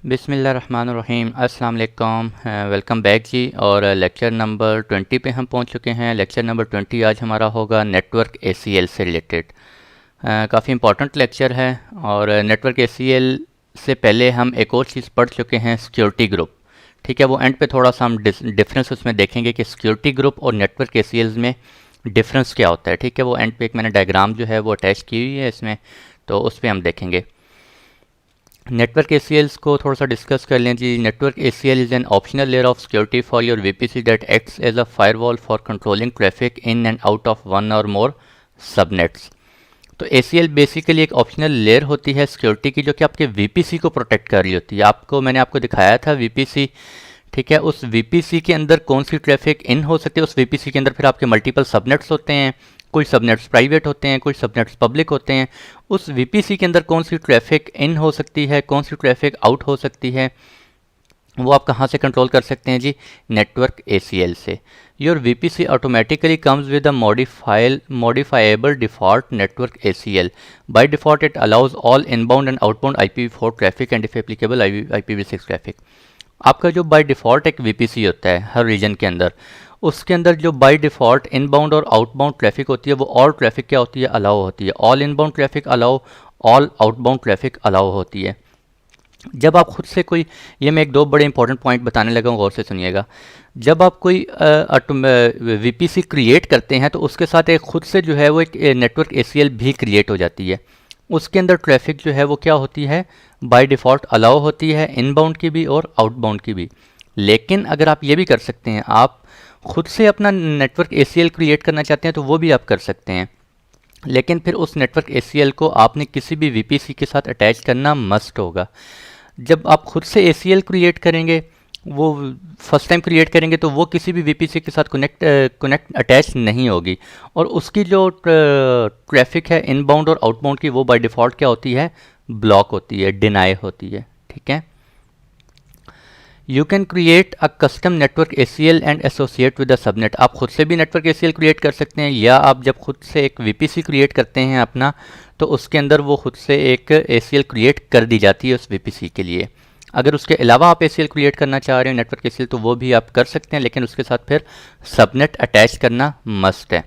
बिस्मिल्लाहिर्रहमानिर्रहीम अस्सलाम वालेकुम। वेलकम बैक जी। और लेक्चर नंबर 20 पे हम पहुंच चुके हैं। लेक्चर नंबर 20 आज हमारा होगा नेटवर्क ACL से रिलेटेड। काफ़ी इंपॉर्टेंट लेक्चर है। और नेटवर्क ACL से पहले हम एक और चीज़ पढ़ चुके हैं, सिक्योरिटी ग्रुप। ठीक है, वो एंड पे थोड़ा सा हम डिफरेंस उसमें देखेंगे कि सिक्योरिटी ग्रुप और नेटवर्क ACL में डिफरेंस क्या होता है। ठीक है, वो एंड पे एक मैंने डायग्राम जो है वो अटैच की हुई है इसमें, तो उस पर हम देखेंगे। नेटवर्क ACLs को थोड़ा सा डिस्कस कर लें जी। Network ACL is an optional layer of security for your VPC that acts as a firewall for controlling traffic in and out of one or more subnets. तो ACL बेसिकली एक optional layer होती है security की, जो कि आपके VPC को protect कर रही होती है। मैंने आपको दिखाया था VPC। ठीक है, उस VPC के अंदर कौन सी ट्रैफिक इन हो सकती है। उस VPC के अंदर फिर आपके मल्टीपल सबनेट्स होते हैं, कुछ सबनेट्स प्राइवेट होते हैं, कुछ सबनेट्स पब्लिक होते हैं। उस VPC के अंदर कौन सी ट्रैफिक इन हो सकती है, कौन सी ट्रैफिक आउट हो सकती है, वो आप कहाँ से कंट्रोल कर सकते हैं जी? नेटवर्क ACL से। Your VPC automatically comes with a modifiable default network ACL। By default it allows all inbound and outbound IPv4 traffic and if applicable IPv6 traffic. आपका जो बाय डिफ़ॉल्ट एक VPC होता है हर reason के अंदर, उसके अंदर जो बाय डिफ़ॉल्ट इनबाउंड और आउटबाउंड ट्रैफिक होती है, वो ऑल ट्रैफिक क्या होती है? अलाउ होती है। All inbound traffic allow, all outbound traffic allow होती है। जब आप खुद से कोई, ये मैं एक दो बड़े इंपॉर्टेंट पॉइंट बताने लगा हूँ, गौर से सुनिएगा। जब आप कोई VPC क्रिएट करते हैं तो उसके साथ एक खुद से जो है वो एक नेटवर्क ACL भी क्रिएट हो जाती है। उसके अंदर ट्रैफिक जो है वो क्या होती है? बाय डिफ़ॉल्ट अलाउ होती है, इनबाउंड की भी और आउटबाउंड की भी। लेकिन अगर आप ये भी कर सकते हैं, आप खुद से अपना नेटवर्क ACL क्रिएट करना चाहते हैं तो वो भी आप कर सकते हैं। लेकिन फिर उस नेटवर्क ACL को आपने किसी भी VPC के साथ अटैच करना मस्ट होगा। जब आप खुद से ACL क्रिएट करेंगे, वो फर्स्ट टाइम क्रिएट करेंगे, तो वो किसी भी VPC के साथ कनेक्ट अटैच नहीं होगी। और उसकी जो ट्रैफिक है इनबाउंड और आउटबाउंड की, वो बाय डिफ़ॉल्ट क्या होती है? ब्लॉक होती है, डिनाई होती है। ठीक है। You can create a custom network ACL and associate with a subnet. आप खुद से भी नेटवर्क ACL क्रिएट कर सकते हैं, या आप जब खुद से एक VPC क्रिएट करते हैं अपना, तो उसके अंदर वो खुद से एक ACL क्रिएट कर दी जाती है उस VPC के लिए। अगर उसके अलावा आप ACL क्रिएट करना चाह रहे हो नेटवर्क ACL, तो वो भी आप कर सकते हैं, लेकिन उसके साथ फिर सबनेट अटैच करना मस्ट है।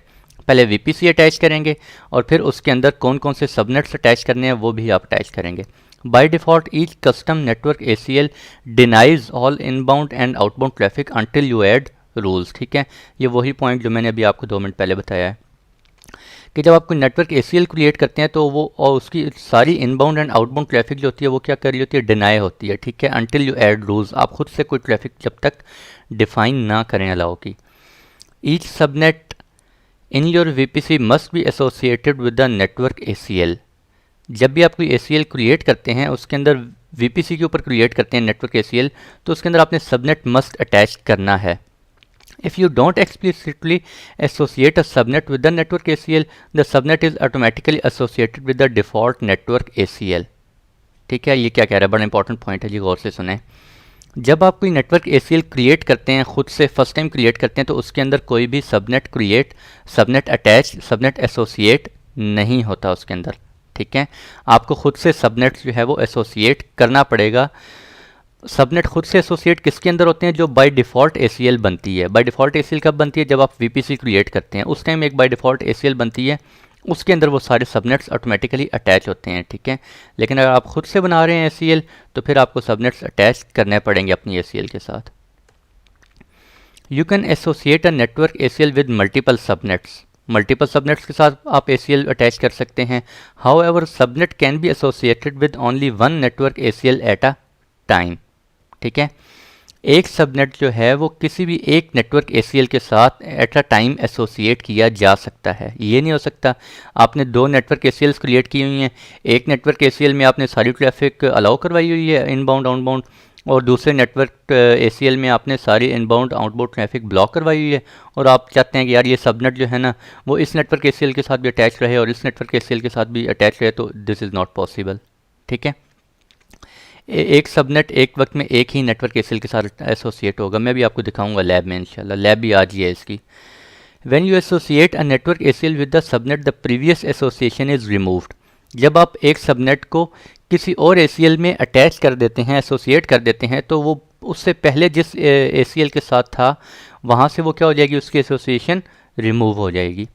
पहले VPC अटैच करेंगे और फिर उसके अंदर कौन कौन से सबनेट्स अटैच करने हैं वो भी आप अटैच करेंगे। By default each custom network ACL denies all inbound and outbound traffic until you add rules. ठीक है, ये वही पॉइंट जो मैंने अभी आपको 2 मिनट पहले बताया है कि जब आप कोई नेटवर्क ACL क्रिएट करते हैं तो वो और उसकी सारी इनबाउंड एंड आउटबाउंड ट्रैफिक जो होती है वो क्या कर रही होती है? डिनाई होती है। ठीक है, अंटिल यू ऐड रूल्स। आप खुद से कोई ट्रैफिक जब तक डिफाइन ना करें अलाउ की। Each subnet in your VPC must be associated with the network ACL। जब भी आप कोई ACL क्रिएट करते हैं, उसके अंदर VPC के ऊपर क्रिएट करते हैं नेटवर्क ACL, तो उसके अंदर आपने सबनेट मस्ट अटैच करना है। If you don't explicitly associate a subnet with the network ACL, the subnet is automatically associated with the default network ACL। ठीक है, ये क्या कह रहा है? बड़ा इंपॉर्टेंट पॉइंट है जी, गौर से सुने। जब आप कोई नेटवर्क ACL क्रिएट करते हैं, खुद से फर्स्ट टाइम क्रिएट करते हैं, तो उसके अंदर कोई भी subnet create, subnet attach, subnet associate नहीं होता उसके अंदर। ठीक है, आपको खुद से सबनेट जो है वो एसोसिएट करना पड़ेगा। सबनेट खुद से एसोसिएट किसके अंदर होते हैं? जो बाय डिफ़ॉल्ट ACL बनती है। बाय डिफ़ॉल्ट ACL कब बनती है? जब आप VPC क्रिएट करते हैं, उस टाइम एक बाय डिफ़ॉल्ट ACL बनती है, उसके अंदर वो सारे सबनेट्स ऑटोमेटिकली अटैच होते हैं। ठीक है, लेकिन अगर आप खुद से बना रहे हैं ACL, तो फिर आपको सबनेट्स अटैच करने पड़ेंगे अपनी ACL के साथ। You can associate a network ACL with multiple subnets. Multiple subnets के साथ आप ACL अटैच कर सकते हैं। How ever subnet can be associated with only one network ACL at a time. ठीक है, एक सबनेट जो है वो किसी भी एक नेटवर्क ACL के साथ एट अ टाइम एसोसिएट किया जा सकता है। ये नहीं हो सकता आपने 2 नेटवर्क ACLs क्रिएट की हुई हैं, एक नेटवर्क ACL में आपने सारी ट्रैफिक अलाउ करवाई हुई है इनबाउंड आउटबाउंड, और दूसरे नेटवर्क ACL में आपने सारी इनबाउंड आउटबाउंड ट्रैफिक ब्लॉक करवाई हुई है, और आप चाहते हैं कि यार ये सबनेट जो है ना वो इस नेटवर्क ACL के साथ भी अटैच रहे और इस नेटवर्क ACL के साथ भी अटैच रहे, तो दिस इज़ नॉट पॉसिबल। ठीक है, एक सबनेट एक वक्त में एक ही नेटवर्क ACL के साथ एसोसिएट होगा। मैं भी आपको दिखाऊंगा लैब में, इंशाल्लाह लैब भी आज ही है इसकी। When you associate a network ACL with the subnet, the previous association is removed. जब आप एक सबनेट को किसी और ACL में अटैच कर देते हैं, एसोसिएट कर देते हैं, तो वो उससे पहले जिस ACL के साथ था वहाँ से वो क्या हो जाएगी, उसकी एसोसिएशन रिमूव हो जाएगी।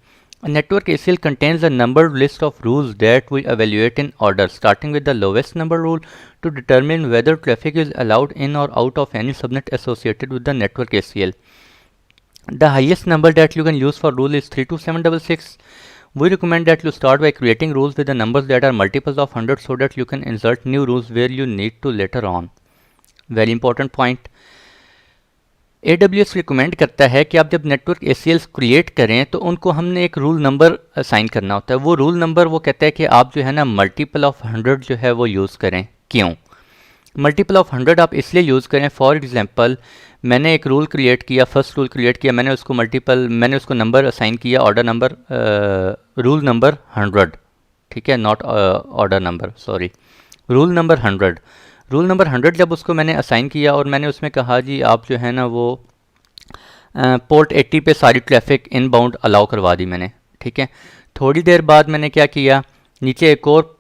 A network ACL contains a numbered list of rules that we evaluate in order, starting with the lowest number rule to determine whether traffic is allowed in or out of any subnet associated with the network ACL. The highest number that you can use for rule is 32766. We recommend that you start by creating rules with the numbers that are multiples of 100 so that you can insert new rules where you need to later on. Very important point. AWS recommend करता है कि आप जब network ACLs create करें तो उनको हमने एक रूल नंबर असाइन करना होता है। वो रूल नंबर वो कहता है कि आप जो है ना मल्टीपल ऑफ 100 जो है वो यूज़ करें। क्यों मल्टीपल ऑफ 100 आप इसलिए यूज़ करें, फॉर एग्जांपल मैंने एक रूल क्रिएट किया, फर्स्ट रूल क्रिएट किया, मैंने उसको नंबर असाइन किया, ऑर्डर नंबर, रूल नंबर 100, ठीक है, not order number, sorry, rule number 100। Rule number 100 जब उसको मैंने असाइन किया और मैंने उसमें कहा जी आप जो है ना वो पोर्ट 80 पे सारी ट्रैफिक इनबाउंड अलाउ करवा दी मैंने, ठीक है। थोड़ी देर बाद मैंने क्या किया, नीचे एक और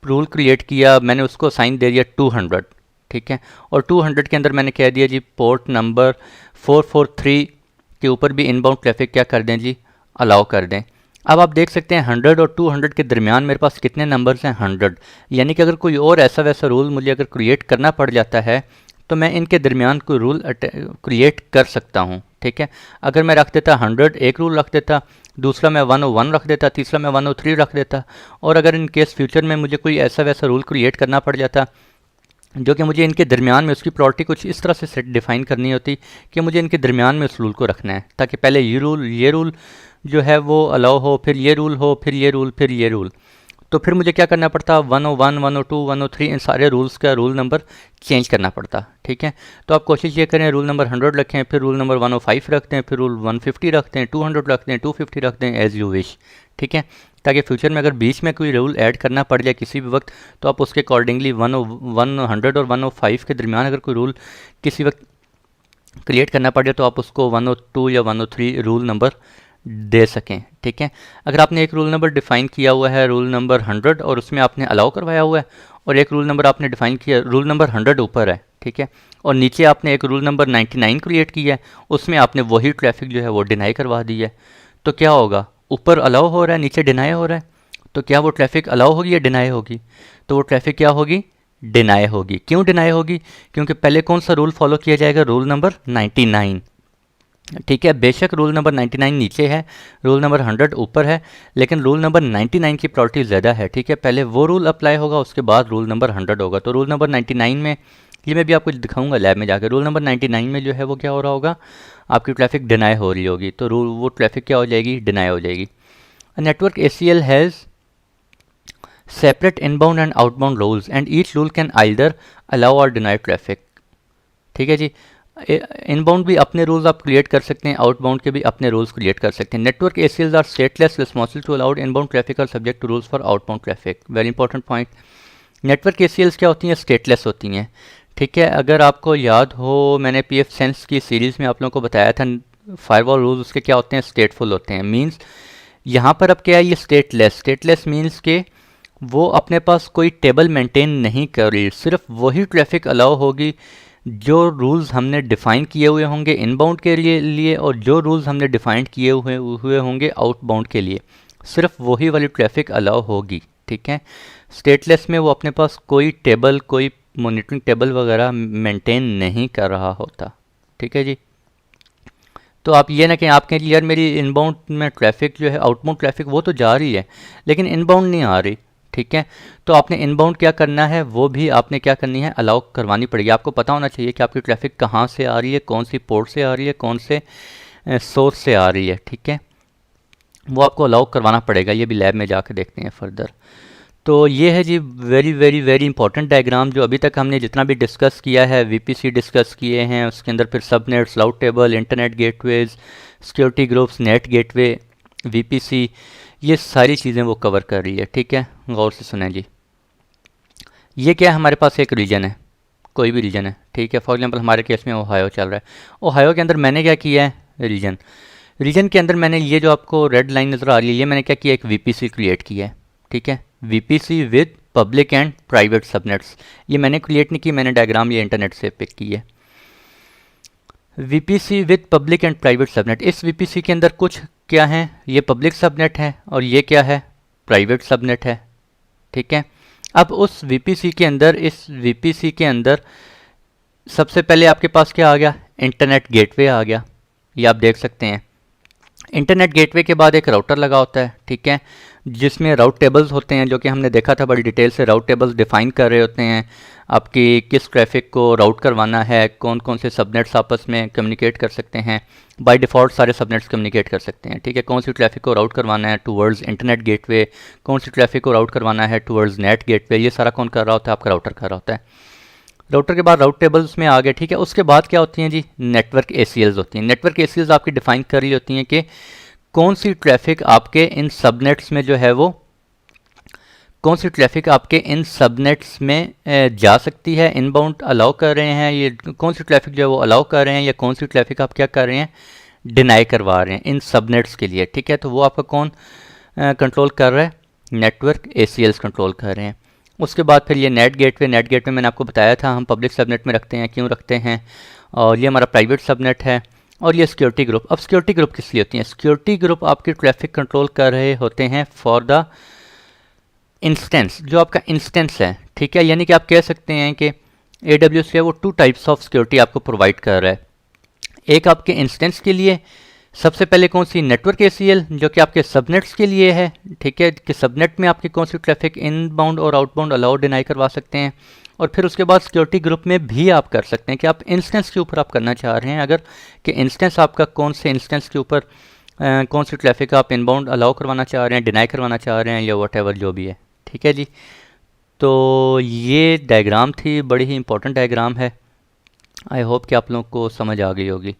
रूल क्रिएट किया, मैंने उसको असाइन दे दिया 200, ठीक है, और 200 के अंदर मैंने कह दिया जी पोर्ट नंबर 443 के ऊपर भी इनबाउंड ट्रैफिक क्या कर दें जी, अलाउ कर दें। अब आप देख सकते हैं 100 और 200 के दरमियान मेरे पास कितने नंबर्स हैं, 100। यानी कि अगर कोई और ऐसा वैसा रूल मुझे अगर क्रिएट करना पड़ जाता है तो मैं इनके दरमियान कोई रूल क्रिएट कर सकता हूँ, ठीक है। अगर मैं रख देता 100 एक रूल रख देता, दूसरा मैं 101 रख देता, तीसरा मैं 103 रख देता, और अगर इन केस फ्यूचर में मुझे कोई ऐसा वैसा रूल क्रिएट करना पड़ जाता जो कि मुझे इनके दरमियान में उसकी प्रॉपर्टी कुछ इस तरह से सेट डिफाइन करनी होती कि मुझे इनके दरमियान में उस रूल को रखना है, ताकि पहले ये रूल जो है वो अलाउ हो, फिर ये रूल हो, फिर ये रूल, फिर ये रूल, तो फिर मुझे क्या करना पड़ता, 101, 102, 103 इन सारे रूल्स का रूल नंबर चेंज करना पड़ता, ठीक है। तो आप कोशिश ये करें रूल नंबर 100 रखें, फिर रूल नंबर 105 रखते हैं, फिर रूल 150 रखते हैं, 200 रखते हैं, 250 रखते हैं, एज़ यू विश, ठीक है, ताकि फ्यूचर में अगर बीच में कोई रूल ऐड करना पड़ जाए किसी भी वक्त तो आप उसके अकॉर्डिंगली 100 और 105 के दरमियान अगर कोई रूल किसी वक्त क्रिएट करना पड़ जाए तो आप उसको 102 या 103 रूल नंबर दे सकें, ठीक है। अगर आपने एक रूल नंबर डिफ़ाइन किया हुआ है रूल नंबर 100 और उसमें आपने अलाउ करवाया हुआ है, और एक रूल नंबर आपने डिफ़ाइन किया रूल नंबर 100 ऊपर है, ठीक है, और नीचे आपने एक रूल नंबर 99 क्रिएट किया है, उसमें आपने वही ट्रैफिक जो है वो डिनाई करवा दी है, तो क्या होगा, ऊपर अलाउ हो रहा है नीचे डिनाई हो रहा है, तो क्या वो ट्रैफिक अलाउ होगी या डिनाई होगी, तो वो ट्रैफिक क्या होगी, डिनाई होगी। क्यों डिनाई होगी, क्योंकि पहले कौन सा रूल फॉलो किया जाएगा, रूल नंबर 99, ठीक है। बेशक रूल नंबर 99 नीचे है, रूल नंबर 100 ऊपर है, लेकिन रूल नंबर 99 की प्रायोरिटी ज़्यादा है, ठीक है। पहले वो रूल अप्लाई होगा, उसके बाद रूल नंबर 100 होगा। तो रूल नंबर 99 में, ये मैं भी आपको दिखाऊंगा लैब में जाकर, रूल नंबर 99 में जो है वो क्या हो रहा होगा, आपकी ट्रैफिक डिनाई हो रही होगी, तो वो ट्रैफिक क्या हो जाएगी, डिनाई हो जाएगी। Network ACL has separate inbound and outbound rules and each rule can either allow और डिनाई ट्रैफिक, ठीक है जी। इनबाउंड भी अपने रूल्स आप क्रिएट कर सकते हैं, आउटबाउंड के भी अपने रूल्स क्रिएट कर सकते हैं। Network ACLs are stateless, responsible to allowed inbound traffic और subject to rules for outbound traffic. Very important point. Network ACLs क्या होती हैं, स्टेटलेस होती हैं, ठीक है। अगर आपको याद हो, मैंने PF सेंस की सीरीज़ में आप लोगों को बताया था फायरवॉल रूल्स उसके क्या होते हैं, स्टेटफुल होते हैं। मीन्स यहाँ पर अब क्या है, ये स्टेटलेस मीन्स के वो अपने पास कोई टेबल मेंटेन नहीं कर रही, सिर्फ वही ट्रैफिक अलाउ होगी जो रूल्स हमने डिफ़ाइन किए हुए होंगे इनबाउंड के लिए और जो रूल्स हमने डिफ़ाइन किए हुए होंगे आउटबाउंड के लिए, सिर्फ वही वाली ट्रैफिक अलाउ होगी, ठीक है। स्टेटलेस में वो अपने पास कोई टेबल, कोई मॉनिटरिंग टेबल वगैरह मेंटेन नहीं कर रहा होता, ठीक है जी। तो आप ये ना कि आप कहें यार मेरी इनबाउंड में ट्रैफिक जो है, आउटबाउंड ट्रैफिक वो तो जा रही है लेकिन इनबाउंड नहीं आ रही, ठीक है। तो आपने इनबाउंड क्या करना है, वो भी आपने क्या करनी है, अलाउ करवानी पड़ेगी। आपको पता होना चाहिए कि आपकी ट्रैफिक कहाँ से आ रही है, कौन सी पोर्ट से आ रही है, कौन से सोर्स से आ रही है, ठीक है, वो आपको अलाउ करवाना पड़ेगा। ये भी लैब में जाकर देखते हैं फर्दर। तो ये है जी very very very important diagram जो अभी तक हमने जितना भी डिस्कस किया है, VPC डिस्कस किए हैं, उसके अंदर फिर सबनेट्स, राउट table, internet gateways, security groups, net gateway, VPC, ये सारी चीज़ें वो कवर कर रही है, ठीक है। गौर से सुनें जी। ये क्या है, हमारे पास एक रीजन है, कोई भी रीजन है, ठीक है। फॉर एग्जांपल हमारे केस में ओहायो चल रहा है। ओहायो के अंदर मैंने क्या किया है, रीजन के अंदर मैंने ये जो आपको रेड लाइन नज़र आ रही है, ये मैंने क्या किया, एक VPC क्रिएट किया है, ठीक है। VPC with public and private subnets. ये मैंने क्रिएट नहीं की, मैंने डायग्राम ये इंटरनेट से पिक की है। VPC with public and private subnet, इस VPC के अंदर कुछ क्या है, ये पब्लिक सबनेट है और ये क्या है, प्राइवेट सबनेट है। ठीक है, अब उस VPC के अंदर, इस VPC के अंदर सबसे पहले आपके पास क्या आ गया, इंटरनेट गेटवे आ गया। ये आप देख सकते हैं। इंटरनेट गेटवे के बाद एक राउटर लगा होता है, ठीक है, जिसमें राउट टेबल्स होते हैं, जो कि हमने देखा था बड़ी डिटेल से। राउट टेबल्स डिफाइन कर रहे होते हैं आपकी किस ट्रैफिक को राउट करवाना है, कौन कौन से सबनेट्स आपस में कम्युनिकेट कर सकते हैं। बाय डिफ़ॉल्ट सारे सबनेट्स कम्युनिकेट कर सकते हैं, ठीक है। कौन सी ट्रैफिक को राउट करवाना है टूवर्ड्स इंटरनेट गेटवे, कौन सी ट्रैफिक को राउट करवाना है टूवर्ड्स नेट गेटवे, ये सारा कौन कर रहा होता है, आपका राउटर कर रहा होता है। राउटर के बाद राउट टेबल्स में आ गए, ठीक है। उसके बाद क्या होती हैं जी, नेटवर्क ACLs होती हैं। नेटवर्क ACLs आपकी डिफाइन कर रही होती हैं कि कौन सी ट्रैफिक आपके इन सबनेट्स में जो है वो, कौन सी ट्रैफिक आपके इन सबनेट्स में जा सकती है, इनबाउंड अलाउ कर रहे हैं, ये कौन सी ट्रैफिक जो है वो अलाउ कर रहे हैं, या कौन सी ट्रैफिक आप क्या कर रहे हैं, डिनाई करवा रहे हैं इन सबनेट्स के लिए, ठीक है। तो वो आपका कौन कंट्रोल कर रहा है, नेटवर्क ACLs कंट्रोल कर रहे हैं। उसके बाद फिर ये नेट गेटवे मैंने आपको बताया था हम पब्लिक सबनेट में रखते हैं, क्यों रखते हैं, और ये हमारा प्राइवेट सबनेट है। और ये सिक्योरिटी ग्रुप, अब सिक्योरिटी ग्रुप किस लिए होती हैं, सिक्योरिटी ग्रुप आपकी ट्रैफिक कंट्रोल कर रहे होते हैं फॉर द इंस्टेंस, जो आपका इंस्टेंस है, ठीक है। यानी कि आप कह सकते हैं कि AWS है वो 2 टाइप्स ऑफ सिक्योरिटी आपको प्रोवाइड कर रहा है। एक आपके इंस्टेंस के लिए सबसे पहले कौन सी, नेटवर्क ACL, जो कि आपके सबनेट्स के लिए है, ठीक है, कि सबनेट में आपकी कौन सी ट्रैफिक इनबाउंड और आउटबाउंड अलाउ डिनाई करवा सकते हैं। और फिर उसके बाद सिक्योरिटी ग्रुप में भी आप कर सकते हैं कि आप इंस्टेंस के ऊपर आप करना चाह रहे हैं, अगर कि इंस्टेंस आपका कौन से इंस्टेंस के ऊपर कौन सी ट्रैफिक आप इनबाउंड अलाउ करवाना चाह रहे हैं, डिनाई करवाना चाह रहे हैं, या वट जो भी है, ठीक है जी। तो ये डायग्राम थी, बड़ी ही इंपॉर्टेंट डायग्राम है। आई होप कि आप लोगों को समझ आ गई होगी।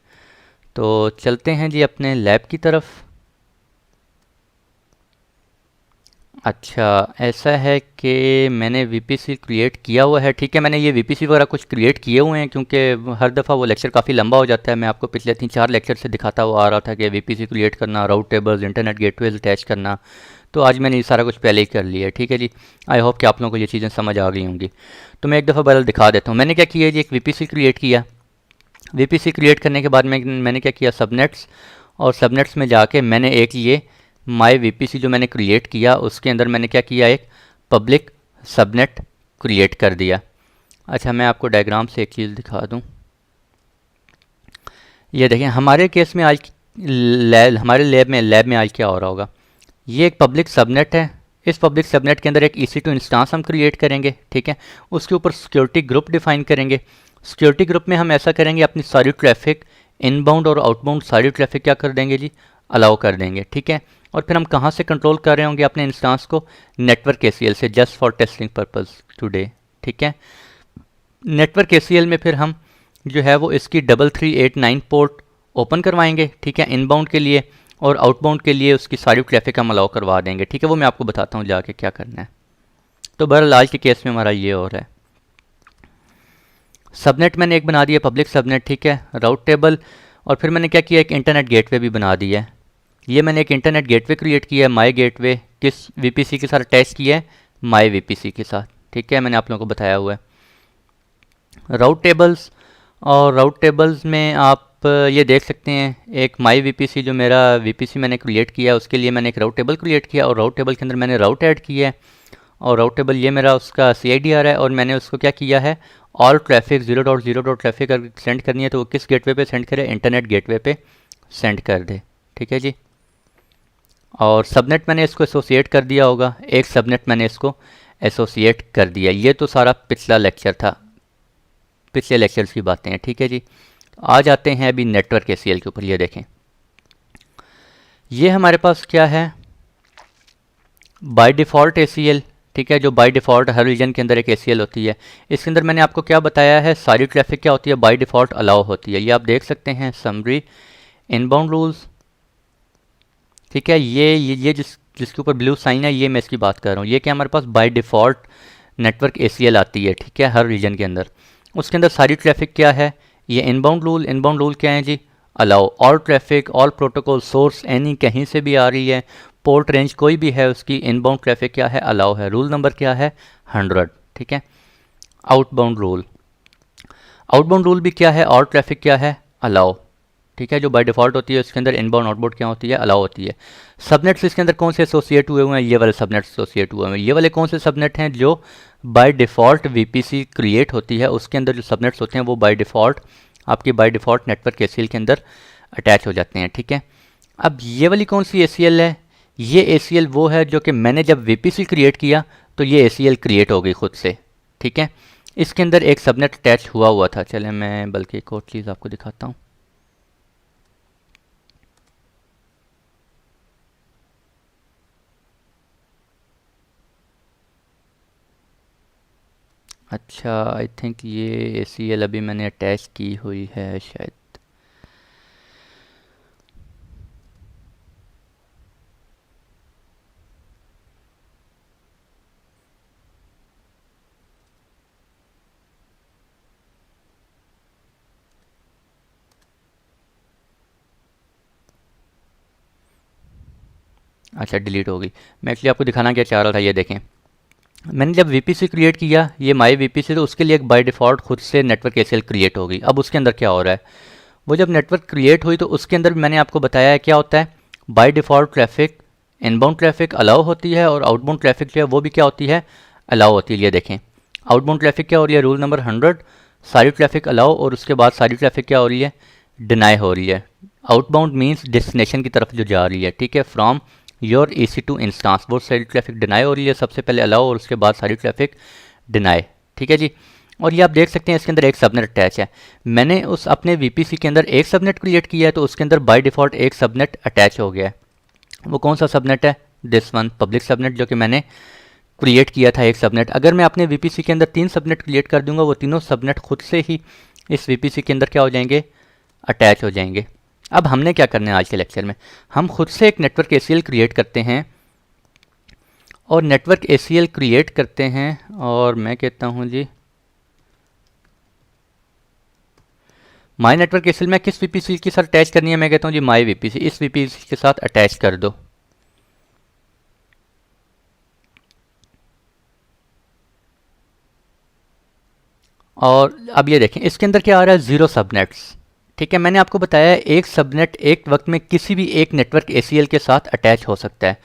तो चलते हैं जी अपने लैब की तरफ। अच्छा, ऐसा है कि मैंने VPC क्रिएट किया हुआ है, ठीक है। मैंने ये VPC वगैरह कुछ क्रिएट किए हुए हैं, क्योंकि हर दफ़ा वो लेक्चर काफ़ी लंबा हो जाता है। मैं आपको पिछले 3-4 लेक्चर से दिखाता हुआ आ रहा था कि VPC क्रिएट करना, राउट टेबल्स, इंटरनेट गेटवेज अटैच करना, तो आज मैंने ये सारा कुछ पहले ही कर लिया है, ठीक है जी। आई होप कि आप लोगों को ये चीज़ें समझ आ गई होंगी। तो मैं एक दफ़ा बदल दिखा देता हूँ। मैंने क्या किया जी, एक VPC क्रिएट किया। VPC क्रिएट करने के बाद मैंने क्या किया, सबनेट्स, और सबनेट्स में जाके मैंने एक ये माई VPC जो मैंने क्रिएट किया, उसके अंदर मैंने क्या किया, एक पब्लिक सबनेट क्रिएट कर दिया। अच्छा, मैं आपको डायग्राम से एक चीज़ दिखा दूं। ये देखें, हमारे केस में आज हमारे लैब में आज क्या हो रहा होगा। ये एक पब्लिक सबनेट है। इस पब्लिक सबनेट के अंदर एक EC2 इंस्टांस हम क्रिएट करेंगे, ठीक है। उसके ऊपर सिक्योरिटी ग्रुप डिफाइन करेंगे। सिक्योरिटी ग्रुप में हम ऐसा करेंगे, अपनी सारी ट्रैफिक इनबाउंड और आउटबाउंड सारी ट्रैफिक क्या कर देंगे जी, अलाउ कर देंगे, ठीक है। और फिर हम कहाँ से कंट्रोल कर रहे होंगे अपने इंस्टांस को, नेटवर्क ACL से, just for testing purpose today, ठीक है। नेटवर्क ACL में फिर हम जो है वो इसकी 3389 पोर्ट ओपन करवाएंगे, ठीक है, इनबाउंड के लिए, और आउटबाउंड के लिए उसकी सारी ट्रैफिक हम अलाउ करवा देंगे, ठीक है। वो मैं आपको बताता हूँ जाके क्या करना है। तो बहरहाल आज के केस में हमारा ये हो रहा है। सबनेट मैंने एक बना दिया, पब्लिक सबनेट, ठीक है, राउट टेबल, और फिर मैंने क्या किया, एक इंटरनेट गेटवे भी बना दिया है। ये मैंने एक इंटरनेट गेटवे क्रिएट किया है, माई गेटवे किस VPC के साथ अटैच किया है, माई VPC के साथ, ठीक है, मैंने आप लोगों को बताया हुआ है। राउट टेबल्स, और राउट टेबल्स में आप ये देख सकते हैं, एक माई VPC जो मेरा VPC मैंने क्रिएट किया, उसके लिए मैंने एक राउट टेबल क्रिएट किया, और राउट टेबल के अंदर मैंने राउट ऐड किया है, और राउट टेबल ये मेरा उसका CIDR है, और मैंने उसको क्या किया है, ऑल ट्रैफिक 0.0 ट्रैफिक अगर सेंड करनी है तो वो किस गेटवे पे सेंड करे, इंटरनेट गेटवे पे सेंड कर दे, ठीक है जी। और सबनेट मैंने इसको एसोसिएट कर दिया होगा, एक सबनेट मैंने इसको एसोसिएट कर दिया। ये तो सारा पिछला लेक्चर था, पिछले लेक्चर्स की बातें हैं, ठीक है जी। आ जाते हैं अभी नेटवर्क ACL के ऊपर। ये देखें, ये हमारे पास क्या है, बाय डिफ़ॉल्ट ACL, ठीक है, जो बाय डिफ़ॉल्ट हर रीजन के अंदर एक ACL होती है। इसके अंदर मैंने आपको क्या बताया है, सारी ट्रैफिक क्या होती है, बाय डिफ़ॉल्ट अलाउ होती है। ये आप देख सकते हैं, समरी, इनबाउंड रूल्स, ठीक है। ये जिसके ऊपर ब्लू साइन है, ये मैं इसकी बात कर रहा हूँ। ये क्या हमारे पास बाय डिफ़ॉल्ट नेटवर्क ACL आती है, ठीक है, हर रीजन के अंदर। उसके अंदर सारी ट्रैफिक क्या है, ये इनबाउंड रूल क्या है जी, allow all traffic, all protocol, source any, कहीं से भी आ रही है, पोर्ट रेंज कोई भी है उसकी इनबाउंड ट्रैफिक क्या है, अलाउ है। रूल नंबर क्या है, 100, ठीक है। आउटबाउंड रूल, आउटबाउंड रूल भी क्या है, और ट्रैफिक क्या है, अलाउ, ठीक है। जो बाय डिफ़ॉल्ट होती है उसके अंदर इनबाउंड आउटबाउंड क्या होती है, अलाउ होती है। सबनेट्स इसके अंदर कौन से एसोसिएट हुए हुए हैं, ये वाले सबनेट एसोसिएट हुए हैं। ये वाले कौन से सबनेट हैं, जो बाय डिफ़ॉल्ट वीपीसी क्रिएट होती है उसके अंदर जो सबनेट्स होते हैं वो बाय डिफ़ॉल्ट आपकी बाय डिफ़ॉल्ट नेटवर्क एसीएल के अंदर अटैच हो जाते हैं, ठीक है। अब ये वाली कौन सी एसीएल है, ये एसीएल वो है जो कि मैंने जब वीपीसी क्रिएट किया तो ये एसीएल क्रिएट हो गई खुद से, ठीक है। इसके अंदर एक सबनेट अटैच हुआ था। चलें मैं बल्कि एक और चीज़ आपको दिखाता हूँ। अच्छा, आई थिंक ये एसीएल अभी मैंने अटैच की हुई है शायद। अच्छा, डिलीट हो गई। मैं एक्चुअली आपको दिखाना क्या चाह रहा था, ये देखें। मैंने जब वीपीसी क्रिएट किया, ये माई वीपीसी, तो उसके लिए एक बाय डिफ़ॉल्ट खुद से नेटवर्क एसीएल क्रिएट हो गई। अब उसके अंदर क्या हो रहा है, वो जब नेटवर्क क्रिएट हुई तो उसके अंदर भी मैंने आपको बताया है क्या होता है, by default traffic inbound traffic allow होती है और आउटबाउंड ट्रैफिक जो है वो भी क्या होती है, अलाउ होती है। ये देखें, आउटबाउंड ट्रैफिक क्या हो रही है, रूल नंबर 100, सारी ट्रैफिक अलाउ, और उसके बाद सारी ट्रैफिक क्या हो रही है, डिनाई हो रही है। आउटबाउंड मीन्स डेस्टिनेशन की तरफ जो जा रही है, ठीक है, फ्रॉम योर EC2 इंस्टांस, वो सारी ट्रैफिक डिनाई हो रही है, सबसे पहले अलाउ और उसके बाद सारी ट्रैफिक डिनाई, ठीक है जी। और ये आप देख सकते हैं इसके अंदर एक सबनेट अटैच है। मैंने उस अपने वीपीसी के अंदर एक सबनेट क्रिएट किया है तो उसके अंदर बाय डिफ़ॉल्ट एक सबनेट अटैच हो गया है। वो कौन सा सबनेट है, दिस वन, पब्लिक सबनेट, जो कि मैंने क्रिएट किया था एक सबनेट। अगर मैं अपने वीपीसी के अंदर 3 सबनेट क्रिएट कर दूंगा, वो तीनों सबनेट खुद से ही इस वीपीसी के अंदर क्या हो जाएंगे, अटैच हो जाएंगे। अब हमने क्या करना है आज के लेक्चर में, हम खुद से एक नेटवर्क एसीएल क्रिएट करते हैं और नेटवर्क एसीएल क्रिएट करते हैं, और मैं कहता हूं जी माई नेटवर्क एसीएल में किस वीपीसी के साथ अटैच करनी है, मैं कहता हूं जी माई वीपीसी, इस वीपीसी के साथ अटैच कर दो। और अब ये देखें इसके अंदर क्या आ रहा है, 0 सबनेट्स, ठीक है। मैंने आपको बताया है एक सबनेट एक वक्त में किसी भी एक नेटवर्क एसीएल के साथ अटैच हो सकता है।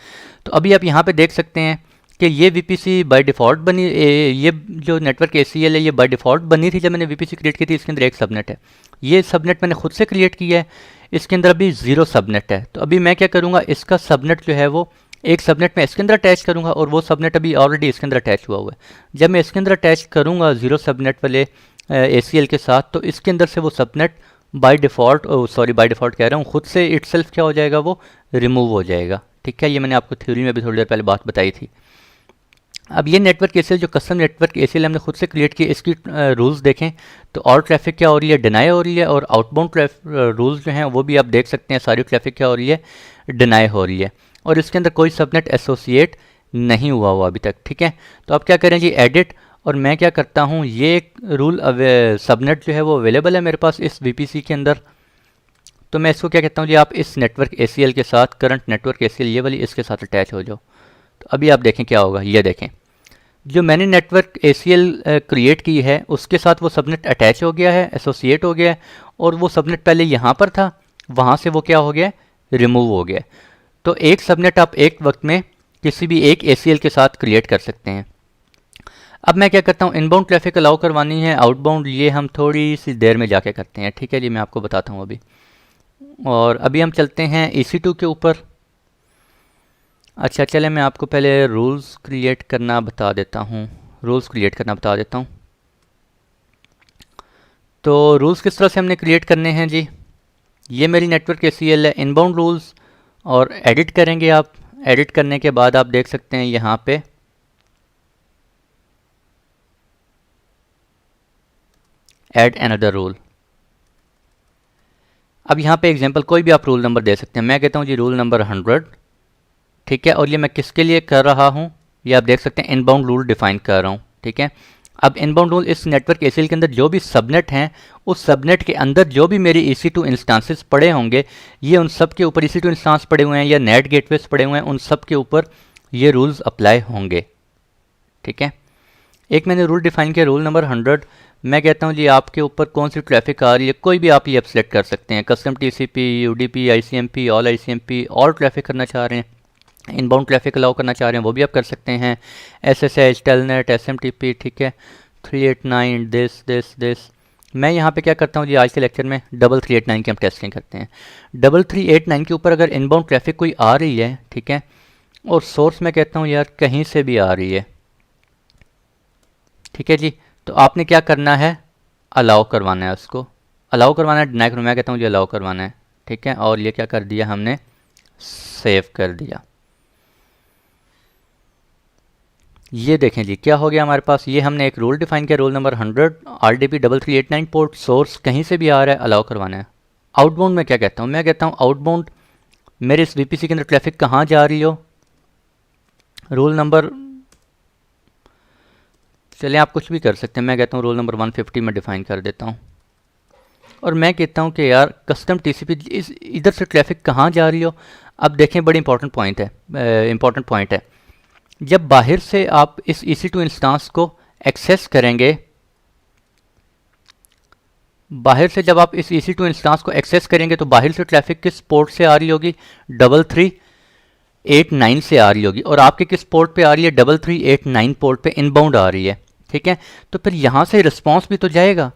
तो अभी आप यहाँ पे देख सकते हैं कि ये वीपीसी बाय डिफ़ॉल्ट बनी, ये जो नेटवर्क एसीएल है ये बाय डिफ़ॉल्ट बनी थी जब मैंने वीपीसी क्रिएट की थी। इसके अंदर एक सबनेट है, ये सबनेट मैंने खुद से क्रिएट किया है, इसके अंदर अभी 0 सबनेट है। तो अभी मैं क्या करूँगा, इसका सबनेट जो है वो एक सबनेट में इसके अंदर अटैच करूँगा और वो सबनेट अभी ऑलरेडी इसके अंदर अटैच हुआ है। जब मैं इसके अंदर अटैच करूँगा 0 सबनेट वाले एसीएल के साथ, तो इसके अंदर से वो subnet by default, by default कह रहा हूँ, खुद से इटसेल्फ क्या हो जाएगा, वो रिमूव हो जाएगा, ठीक है। ये मैंने आपको थ्योरी में भी थोड़ी देर पहले बात बताई थी। अब ये नेटवर्क एसीएल जो कस्टम नेटवर्क एसीएल हमने खुद से क्रिएट किया, इसकी रूल्स देखें तो और ट्रैफिक क्या हो रही है, डिनाई हो रही है, और आउटबाउंड रूल्स जो हैं वो भी आप देख सकते हैं, सारी ट्रैफिक क्या हो रही है, डिनाई हो रही है। और इसके अंदर कोई सबनेट एसोसिएट नहीं हुआ अभी तक, ठीक है। तो आप क्या करें जी, एडिट, और मैं क्या करता हूँ, ये एक रूल सबनेट जो है वो अवेलेबल है मेरे पास इस वीपीसी के अंदर। तो मैं इसको क्या कहता हूँ जी, आप इस नेटवर्क एसीएल के साथ, करंट नेटवर्क एसीएल ये वाली, इसके साथ अटैच हो जाओ। तो अभी आप देखें क्या होगा, ये देखें जो मैंने नेटवर्क एसीएल क्रिएट की है उसके साथ वो सबनेट अटैच हो गया है, एसोसिएट हो गया है, और वो सबनेट पहले यहाँ पर था, वहाँ से वो क्या हो गया, रिमूव हो गया। तो एक सबनेट आप एक वक्त में किसी भी एक एसीएल के साथ क्रिएट कर सकते हैं। अब मैं क्या करता हूँ, इनबाउंड ट्रैफिक अलाउ करवानी है, आउटबाउंड ये हम थोड़ी सी देर में जाके करते हैं, ठीक है जी, मैं आपको बताता हूँ अभी। और अभी हम चलते हैं EC2 के ऊपर। अच्छा चले, मैं आपको पहले रूल्स क्रिएट करना बता देता हूँ, तो रूल्स किस तरह से हमने क्रिएट करने हैं जी, ये मेरी नेटवर्क एसीएल है, इनबाउंड रूल्स, और एडिट करेंगे आप। एडिट करने के बाद आप देख सकते हैं यहाँ पे ऐड अनदर रूल। अब यहाँ पे एग्जांपल कोई भी आप रूल नंबर दे सकते हैं, मैं कहता हूँ जी रूल नंबर 100, ठीक है। और ये मैं किसके लिए कर रहा हूँ, ये आप देख सकते हैं इनबाउंड रूल डिफाइन कर रहा हूँ, ठीक है। अब इनबाउंड रूल इस नेटवर्क एसीएल के अंदर जो भी सबनेट हैं, उस सबनेट के अंदर जो भी मेरे EC2 इंस्टांसेस पड़े होंगे, ये उन सब के ऊपर EC2 इंस्टांस पड़े हुए हैं या नेट गेटवेज पड़े हुए हैं, उन सब के ऊपर ये रूल्स अप्लाई होंगे। ठीक है, एक मैंने रूल डिफाइन किया, रूल नंबर 100। मैं कहता हूँ जी आपके ऊपर कौन सी ट्रैफिक आ रही है, कोई भी आप ये अब सेलेक्ट कर सकते हैं, custom TCP, UDP, ICMP, all ICMP, और ट्रैफिक करना चाह रहे हैं, इनबाउंड ट्रैफिक अलाउ करना चाह रहे हैं, वो भी आप कर सकते हैं, SSH, टेलनेट, SMTP। ठीक है, 389 दिस। मैं यहाँ पे क्या करता हूँ जी, आज के लेक्चर में 3389 की हम टेस्टिंग करते हैं। 3389 के ऊपर अगर इनबाउंड ट्रैफिक कोई आ रही है, ठीक है, और सोर्स मैं कहता हूँ यार कहीं से भी आ रही है, ठीक है जी, तो आपने क्या करना है, अलाउ करवाना है, उसको अलाउ करवाना है, डिनाई करना। मैं कहता हूँ जी अलाउ करवाना है। ठीक है, और ये क्या कर दिया हमने, सेव कर दिया। ये देखें जी क्या हो गया हमारे पास, ये हमने एक रूल डिफाइन किया, rule number 100, RDP 3389 port, source कहीं से भी आ रहा है, अलाउ करवाना है। आउटबाउंड में क्या कहता हूँ, मैं कहता हूँ आउटबाउंड मेरे इस VPC के अंदर ट्रैफिक कहाँ जा रही हो, रूल नंबर, चलें आप कुछ भी कर सकते हैं, मैं कहता हूँ रोल नंबर 150 में डिफाइन कर देता हूँ, और मैं कहता हूँ कि यार कस्टम TCP इस इधर से ट्रैफिक कहाँ जा रही हो। अब देखें बड़ी इंपॉर्टेंट पॉइंट है, जब बाहर से आप इस EC2 इंस्टांस को एक्सेस करेंगे, बाहर से जब आप इस EC2 इंस्टांस को एक्सेस करेंगे तो बाहर से ट्रैफिक किस पोर्ट से आ रही होगी, 3389 से आ रही होगी, और आपके किस पोर्ट पे आ रही है, 3389 पोर्ट पे इनबाउंड आ रही है। ठीक है, तो फिर यहाँ से रिस्पॉन्स भी तो जाएगा।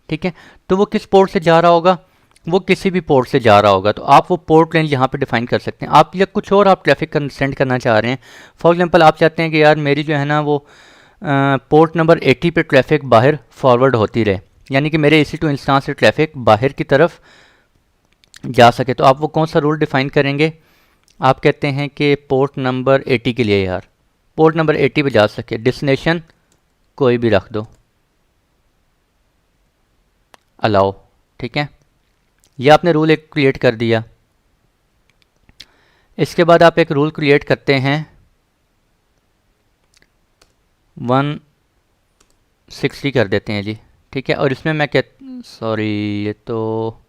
ठीक है, तो वो किस पोर्ट से जा रहा होगा, वो किसी भी पोर्ट से जा रहा होगा, तो आप वो पोर्ट लेन यहाँ पे डिफाइन कर सकते हैं। आप या कुछ और आप ट्रैफिक सेंड करना चाह रहे हैं, फॉर एग्जांपल आप चाहते हैं कि यार मेरी जो है ना वो पोर्ट नंबर 80 पे ट्रैफिक बाहर फॉरवर्ड होती रहे, यानी कि मेरे EC2 इंस्टांस से ट्रैफिक बाहर की तरफ जा सके, तो आप वो कौन सा रूल डिफाइन करेंगे, आप कहते हैं कि पोर्ट नंबर 80 के लिए यार पोर्ट नंबर 80 पे जा सके, डेस्टिनेशन कोई भी रख दो, अलाउ। ठीक है, ये आपने रूल एक क्रिएट कर दिया। इसके बाद आप एक रूल क्रिएट करते हैं 160 कर देते हैं जी। ठीक है, और इसमें मैं सॉरी ये तो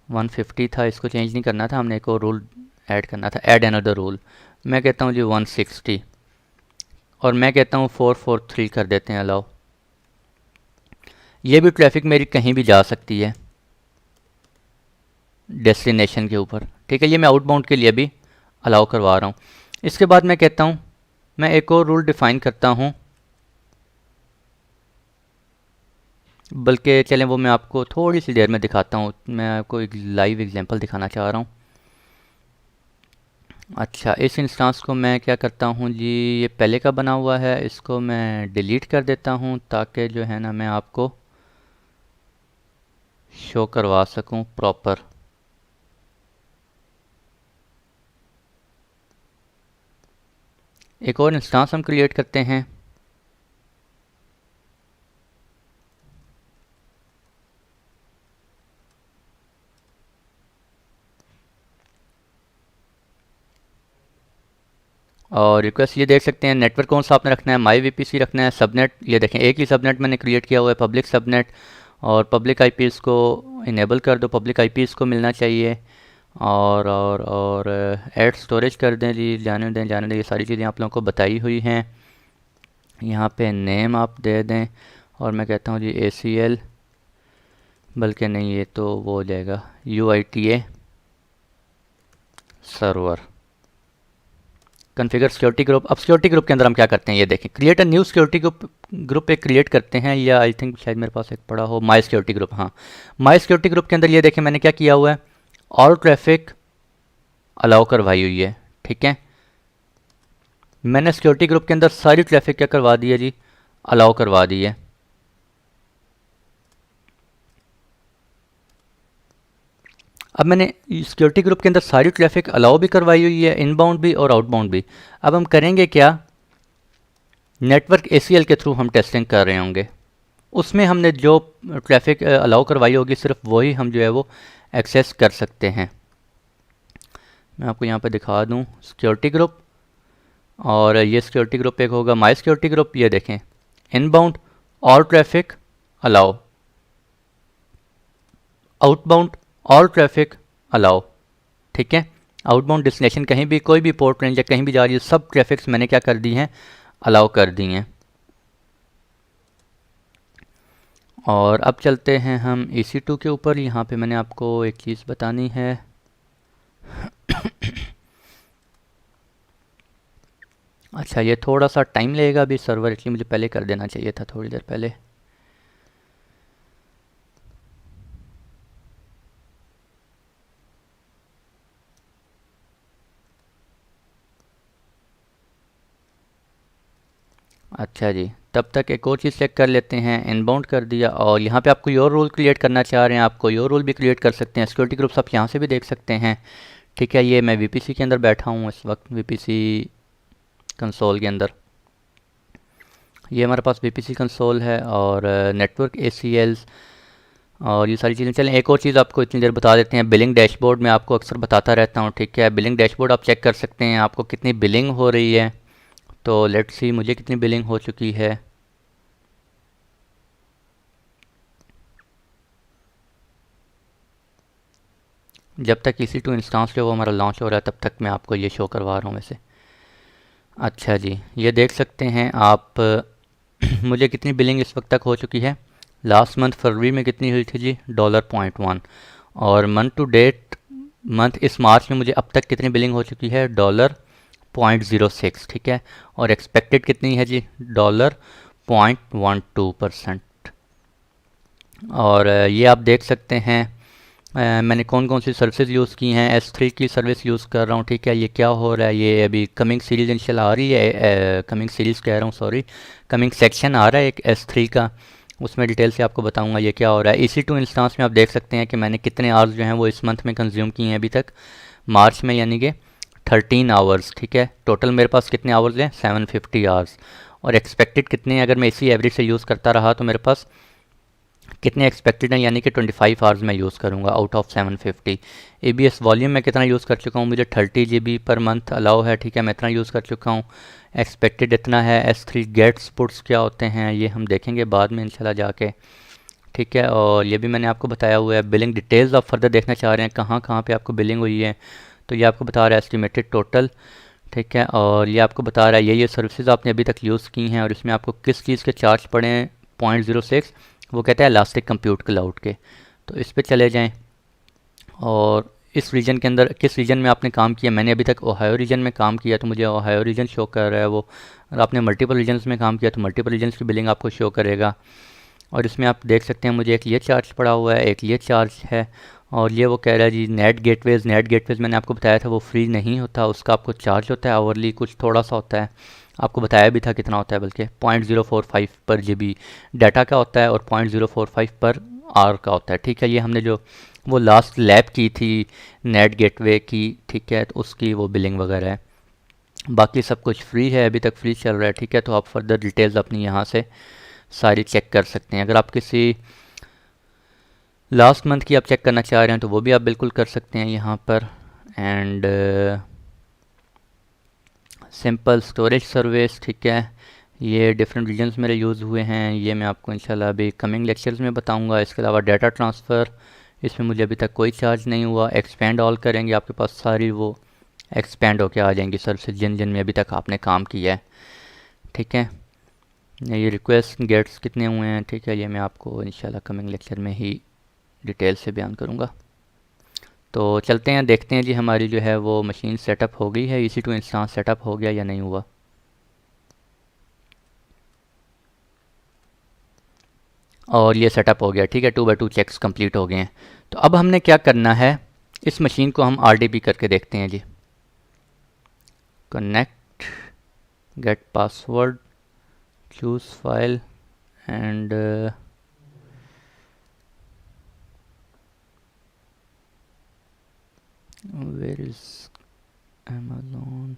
150 था, इसको चेंज नहीं करना था, हमने एक और रूल ऐड करना था, ऐड अनदर रूल। मैं कहता हूँ जी 160, और मैं कहता हूँ 443 कर देते हैं, अलाउ। ये भी ट्रैफिक मेरी कहीं भी जा सकती है डेस्टिनेशन के ऊपर। ठीक है, ये मैं आउटबाउंड के लिए भी अलाउ करवा रहा हूँ। इसके बाद मैं कहता हूँ, मैं एक और रूल डिफाइन करता हूँ, बल्कि चलें वो मैं आपको थोड़ी सी देर में दिखाता हूँ, मैं आपको एक लाइव एग्जांपल दिखाना चाह रहा हूँ। अच्छा, इस इंस्टांस को मैं क्या करता हूँ जी, ये पहले का बना हुआ है, इसको मैं डिलीट कर देता हूँ ताकि जो है ना मैं आपको शो करवा सकूँ प्रॉपर। एक और इंस्टांस हम क्रिएट करते हैं, और रिक्वेस्ट ये देख सकते हैं, नेटवर्क कौन सा आपने रखना है, माई VPC रखना है, सबनेट ये देखें एक ही सबनेट मैंने क्रिएट किया हुआ है, पब्लिक सबनेट, और पब्लिक IPs को इनेबल कर दो, पब्लिक IPs को मिलना चाहिए, और ऐड स्टोरेज कर दें जी, जाने दें, ये सारी चीज़ें आप लोगों को बताई हुई हैं। यहाँ पे नेम आप दे दें, और मैं कहता हूँ जी ACL, बल्कि नहीं ये तो वो हो जाएगा UITA server, configure security group. अब सिक्योरिटी ग्रुप के अंदर हम क्या करते हैं, ये देखें, create a new security group एक क्रिएट करते हैं, या आई थिंक शायद मेरे पास एक पड़ा हो माई सिक्योरिटी ग्रुप। हाँ, माई सिक्योरिटी ग्रुप के अंदर ये देखें मैंने क्या किया हुआ है, ऑल ट्रैफिक अलाउ करवाई हुई है। ठीक है, मैंने सिक्योरिटी ग्रुप के अंदर सारी ट्रैफिक क्या करवा दी है जी, अलाउ करवा दी है। अब मैंने सिक्योरिटी ग्रुप के अंदर सारी ट्रैफिक अलाउ भी करवाई हुई है, इनबाउंड भी और आउटबाउंड भी। अब हम करेंगे क्या, नेटवर्क ACL के थ्रू हम टेस्टिंग कर रहे होंगे, उसमें हमने जो ट्रैफिक अलाउ करवाई होगी सिर्फ वही हम जो है वो एक्सेस कर सकते हैं। मैं आपको यहाँ पे दिखा दूँ सिक्योरिटी ग्रुप, और ये सिक्योरिटी ग्रुप एक होगा माई सिक्योरिटी ग्रुप, ये देखें inbound all traffic allow, outbound all traffic allow. ठीक है, आउटबाउंड डेस्टिनेशन कहीं भी कोई भी पोर्ट रेंज या कहीं भी जा रही है, सब ट्रैफिक्स मैंने क्या कर दी हैं, अलाउ कर दी हैं। और अब चलते हैं हम EC2 के ऊपर। यहाँ पे मैंने आपको एक चीज़ बतानी है। अच्छा, ये थोड़ा सा टाइम लगेगा अभी सर्वर, इसलिए मुझे पहले कर देना चाहिए था थोड़ी देर पहले। अच्छा जी, तब तक एक और चीज़ चेक कर लेते हैं। इनबाउंड कर दिया, और यहाँ पे आप कोई और रोल क्रिएट करना चाह रहे हैं, आप कोई और रोल भी क्रिएट कर सकते हैं। सिक्योरिटी ग्रुप्स आप यहाँ से भी देख सकते हैं। ठीक है, ये मैं VPC के अंदर बैठा हूँ इस वक्त, VPC कंसोल के अंदर। ये हमारे पास VPC कंसोल है और नेटवर्क ACLs और ये सारी चीज़ें। चलें, एक और चीज़ आपको इतनी देर बता देते हैं। बिलिंग डैशबोर्ड में आपको अक्सर बताता रहता हूँ। ठीक है, बिलिंग डैशबोर्ड आप चेक कर सकते हैं, आपको कितनी बिलिंग हो रही है। तो लेट्स सी मुझे कितनी बिलिंग हो चुकी है। जब तक EC2 इंस्टांस जो वो हमारा लॉन्च हो रहा है, तब तक मैं आपको ये शो करवा रहा हूँ वैसे। अच्छा जी, ये देख सकते हैं आप। मुझे कितनी बिलिंग इस वक्त तक हो चुकी है। लास्ट मंथ फरवरी में कितनी हुई थी जी, $0.1। और मंथ टू डेट, मंथ इस मार्च में मुझे अब तक कितनी बिलिंग हो चुकी है, $0.06। ठीक है, और एक्सपेक्टेड कितनी है जी, $0.12%। और ये आप देख सकते हैं मैंने कौन कौन सी सर्विसेज यूज़ की हैं। S3 की सर्विस यूज़ कर रहा हूँ। ठीक है, ये क्या हो रहा है, ये अभी कमिंग सीरीज़ इंशाल्लाह आ रही है। कमिंग सीरीज़ कह रहा हूँ, सॉरी, कमिंग सेक्शन आ रहा है एक S3 का, उसमें डिटेल से आपको बताऊंगा ये क्या हो रहा है। EC2 इंस्टांस में आप देख सकते हैं कि मैंने कितने आवर्स जो हैं वो इस मंथ में कंज्यूम किए हैं अभी तक, मार्च में, यानी कि 13 आवर्स। ठीक है, टोटल मेरे पास कितने आवर्स हैं, 750 आवर्स। और एक्सपेक्टेड कितने हैं, अगर मैं इसी एवरेज से यूज़ करता रहा तो मेरे पास कितने एक्सपेक्टेड हैं, यानी कि 25 आवर्स मैं यूज़ करूँगा आउट ऑफ 750। ABS वॉल्यूम मैं कितना यूज़ कर चुका हूँ, मुझे 30 GB पर मंथ अलाउ है। ठीक है, मैं इतना यूज़ कर चुका हूँ। एक्सपेक्टेड इतना है। S3 गेट्स पुट्स क्या होते हैं ये हम देखेंगे बाद में इंशाल्लाह जाके। ठीक है, और ये भी मैंने आपको बताया हुआ है। बिलिंग डिटेल्स आप फर्दर देखना चाह रहे हैं, कहाँ कहाँ पे आपको बिलिंग हुई है, तो ये आपको बता रहा है एस्टिमेटेड टोटल। ठीक है, और ये आपको बता रहा है ये सर्विसेज आपने अभी तक यूज़ की हैं और इसमें आपको किस चीज़ के चार्ज पड़े हैं, 0.06। वो कहता है इलास्टिक कंप्यूट क्लाउड के। तो इस पे चले जाएं, और इस रीजन के अंदर किस रीजन में आपने काम किया। मैंने अभी तक ओहायो रीजन में काम किया, तो मुझे ओहायो रीजन शो कर रहा है वो। अगर आपने मल्टीपल रीजन्स में काम किया तो मल्टीपल रीजन्स की बिलिंग आपको शो करेगा। और इसमें आप देख सकते हैं मुझे एक ये चार्ज पड़ा हुआ है, एक ये चार्ज है। और ये वो कह रहा है जी नेट गेटवेज़ मैंने आपको बताया था वो फ्री नहीं होता, उसका आपको चार्ज होता है आवरली, कुछ थोड़ा सा होता है। आपको बताया भी था कितना होता है, बल्कि 0.045 पर GB डाटा का होता है और 0.045 पर आवर का होता है। ठीक है, ये हमने जो वो लास्ट लैब की थी नेट गेटवे की, ठीक है, तो उसकी वो बिलिंग वगैरह है। बाकी सब कुछ फ्री है, अभी तक फ्री चल रहा है। ठीक है, तो आप फर्दर डिटेल्स अपनी यहाँ से सारी चेक कर सकते हैं। अगर आप किसी लास्ट मंथ की आप चेक करना चाह रहे हैं तो वो भी आप बिल्कुल कर सकते हैं यहाँ पर। एंड सिंपल स्टोरेज सर्विस, ठीक है, ये डिफरेंट रीजन्स मेरे यूज़ हुए हैं, ये मैं आपको इंशाल्लाह अभी कमिंग लेक्चर्स में बताऊंगा। इसके अलावा डाटा ट्रांसफ़र, इसमें मुझे अभी तक कोई चार्ज नहीं हुआ। एक्सपेंड ऑल करेंगे, आपके पास सारी वो एक्सपेंड होके आ जाएंगी सर्विसेज जिन जिन में अभी तक आपने काम किया है। ठीक है, ये रिक्वेस्ट गेट्स कितने हुए हैं, ठीक है, ये मैं आपको इंशाल्लाह कमिंग लेक्चर में ही डिटेल से बयान करूँगा। तो चलते हैं, देखते हैं जी हमारी जो है वो मशीन सेटअप हो गई है, EC2 इंस्टांस सेटअप हो गया या नहीं हुआ। और ये सेटअप हो गया। ठीक है, 2x2 चेक्स कंप्लीट हो गए हैं। तो अब हमने क्या करना है, इस मशीन को हम RDP करके देखते हैं जी। Connect, get password, choose file and where is Amazon।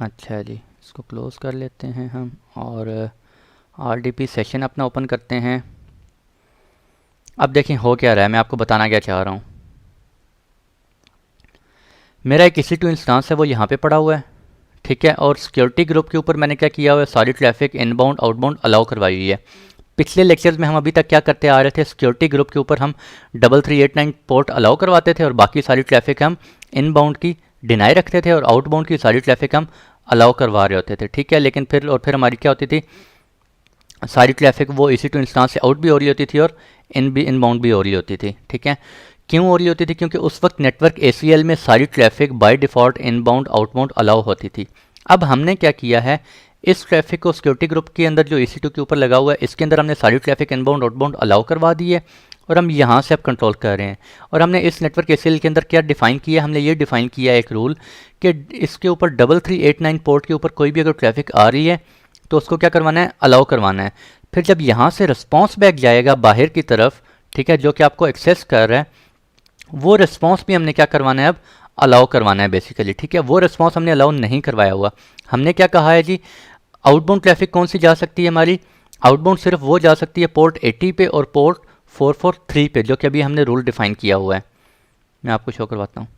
अच्छा जी, इसको क्लोज़ कर लेते हैं हम और RDP सेशन अपना ओपन करते हैं। अब देखें हो क्या रहा है, मैं आपको बताना क्या चाह रहा हूँ। मेरा एक EC2 इंस्टांस है वो यहाँ पे पड़ा हुआ है, ठीक है, और सिक्योरिटी ग्रुप के ऊपर मैंने क्या किया हुआ है, सारी ट्रैफिक इनबाउंड आउटबाउंड अलाउ करवाई हुई है। पिछले लेक्चर्स में हम अभी तक क्या करते आ रहे थे, सिक्योरिटी ग्रुप के ऊपर हम 3389 पोर्ट अलाउ करवाते थे और बाकी सारी ट्रैफिक हम इनबाउंड की डिनाई रखते थे और आउटबाउंड की सारी ट्रैफिक हम अलाउ करवा रहे होते थे, ठीक है। लेकिन फिर हमारी क्या होती थी, सारी ट्रैफिक वो EC2 इंस्टांस से आउट भी हो रही होती थी और इनबाउंड भी हो रही होती थी, ठीक है। क्यों हो रही होती थी, क्योंकि उस वक्त नेटवर्क ACL में सारी traffic by default inbound outbound allow होती थी। अब हमने क्या किया है, इस ट्रैफिक को सिक्योरिटी ग्रुप के अंदर जो EC2 के ऊपर लगा हुआ है इसके अंदर हमने सारी ट्रैफिक इनबाउंड आउटबाउंड अलाउ करवा दी है और हम यहाँ से अब कंट्रोल कर रहे हैं। और हमने इस नेटवर्क ACL के अंदर क्या डिफ़ाइन किया, हमने ये डिफ़ाइन किया एक रूल कि इसके ऊपर 3389 पोर्ट के ऊपर कोई भी अगर ट्रैफिक आ रही है तो उसको क्या करवाना है, अलाउ करवाना है। फिर जब यहाँ से रिस्पॉन्स बैक जाएगा बाहर की तरफ, ठीक है, जो कि आपको एक्सेस कर रहा है, वो रिस्पॉन्स भी हमने क्या करवाना है, अब अलाउ करवाना है बेसिकली, ठीक है। वो रिस्पॉन्स हमने अलाउ नहीं करवाया हुआ। हमने क्या कहा है जी, आउटबाउंड ट्रैफिक कौन सी जा सकती है हमारी, आउटबाउंड सिर्फ वो जा सकती है पोर्ट 80 पे और पोर्ट 443 पे, जो कि अभी हमने रूल डिफाइन किया हुआ है। मैं आपको शो करवाता हूँ,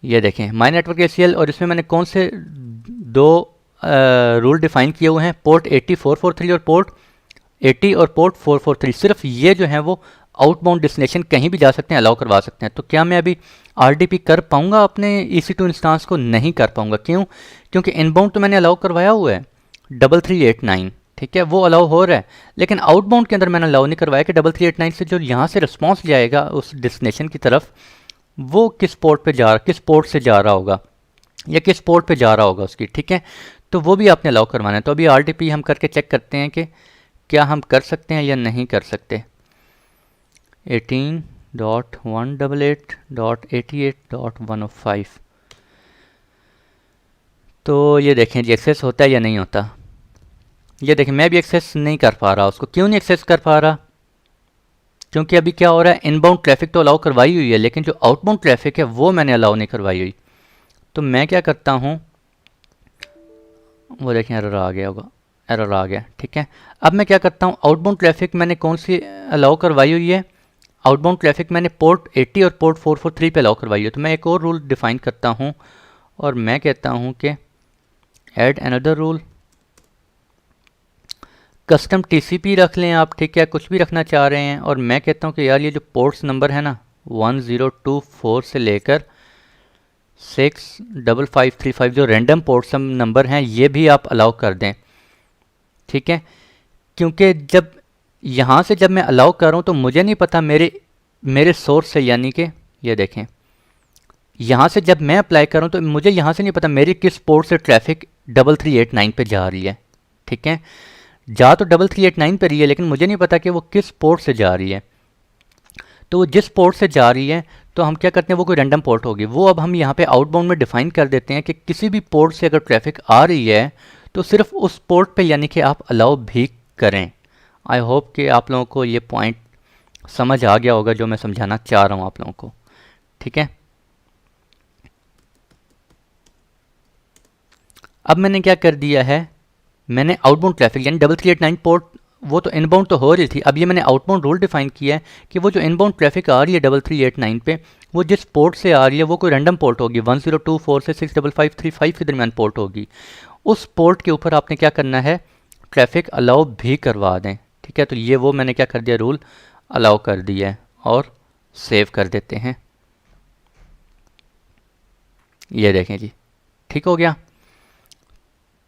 ये देखें माई नेटवर्क ACL और इसमें मैंने कौन से दो रूल डिफाइन किए हुए हैं, पोर्ट 80 443 और पोर्ट 80 और पोर्ट 443। सिर्फ ये जो है वो आउटबाउंड डेस्टिनेशन कहीं भी जा सकते हैं, अलाउ करवा सकते हैं। तो क्या मैं अभी RDP कर पाऊंगा अपने EC2 इंस्टांस को, नहीं कर पाऊंगा। क्यों, क्योंकि इनबाउंड तो मैंने अलाउ करवाया हुआ है 3389, ठीक है, वो अलाउ हो रहा है, लेकिन आउटबाउंड के अंदर मैंने अलाउ नहीं करवाया कि 3389 से जो यहाँ से रिस्पॉन्स जाएगा उस डेस्टिनेशन की तरफ, वो किस पोर्ट से जा रहा होगा या किस पोर्ट पे जा रहा होगा उसकी, ठीक है। तो वो भी आपने अलाउ करवाना है। तो अभी RDP हम करके चेक करते हैं कि क्या हम कर सकते हैं या नहीं कर सकते। 18.188.88.105, तो ये देखें जी एक्सेस होता है या नहीं होता। ये देखें मैं भी एक्सेस नहीं कर पा रहा उसको। क्यों नहीं एक्सेस कर पा रहा, क्योंकि अभी क्या हो रहा है, इनबाउंड ट्रैफिक तो अलाउ करवाई हुई है, लेकिन जो आउटबाउंड ट्रैफिक है वो मैंने अलाउ नहीं करवाई हुई। तो मैं क्या करता हूँ, वो देखें एरर आ गया होगा, एरर आ गया, ठीक है। अब मैं क्या करता हूँ, आउटबाउंड ट्रैफिक मैंने कौन सी अलाउ करवाई हुई है, आउटबाउंड ट्रैफिक मैंने पोर्ट 80 और पोर्ट 443 पे अलाउ करवाई है। तो मैं एक और रूल डिफाइन करता हूँ और मैं कहता हूँ कि add another rule, custom TCP रख लें आप, ठीक है, कुछ भी रखना चाह रहे हैं। और मैं कहता हूँ कि यार ये जो पोर्ट्स नंबर है ना 1024 से लेकर 65535 जो रैंडम पोर्ट्स नंबर हैं ये भी आप अलाउ कर दें, ठीक है। क्योंकि जब यहाँ से जब मैं अलाउ कर रहा हूँ तो मुझे नहीं पता मेरे सोर्स से, यानी कि ये देखें यहाँ से जब मैं अप्लाई कर रहा हूँ तो मुझे यहाँ से नहीं पता मेरी किस पोर्ट से ट्रैफिक 3389 पे जा रही है, ठीक है। जा तो 3389 पे रही है, लेकिन मुझे नहीं पता कि वो किस पोर्ट से जा रही है। तो वो जिस पोर्ट से जा रही है तो हम क्या करते हैं, वो कोई रैंडम पोर्ट होगी, वो अब हम यहाँ पे आउटबाउंड में डिफाइन कर देते हैं कि किसी भी पोर्ट से अगर ट्रैफिक आ रही है तो सिर्फ उस पोर्ट पे यानी कि आप अलाउ भी करें। आई होप कि आप लोगों को ये पॉइंट समझ आ गया होगा जो मैं समझाना चाह रहा हूँ आप लोगों को, ठीक है। अब मैंने क्या कर दिया है, मैंने आउटबाउंड ट्रैफिक यानी 3389 पोर्ट, वो तो इनबाउंड तो हो रही थी, अब ये मैंने आउटबाउंड रूल डिफाइन किया है कि वो जो इनबाउंड ट्रैफिक आ रही है 3389 पे, वो जिस पोर्ट से आ रही है वो कोई रैंडम पोर्ट होगी, 1024 से 65535 के दरमियान पोर्ट होगी। उस पोर्ट के ऊपर आपने क्या करना है, ट्रैफिक अलाउ भी करवा दें, ठीक है। तो ये वो मैंने क्या कर दिया, रूल अलाउ कर दिया है और सेव कर देते हैं। ये देखें जी, ठीक हो गया।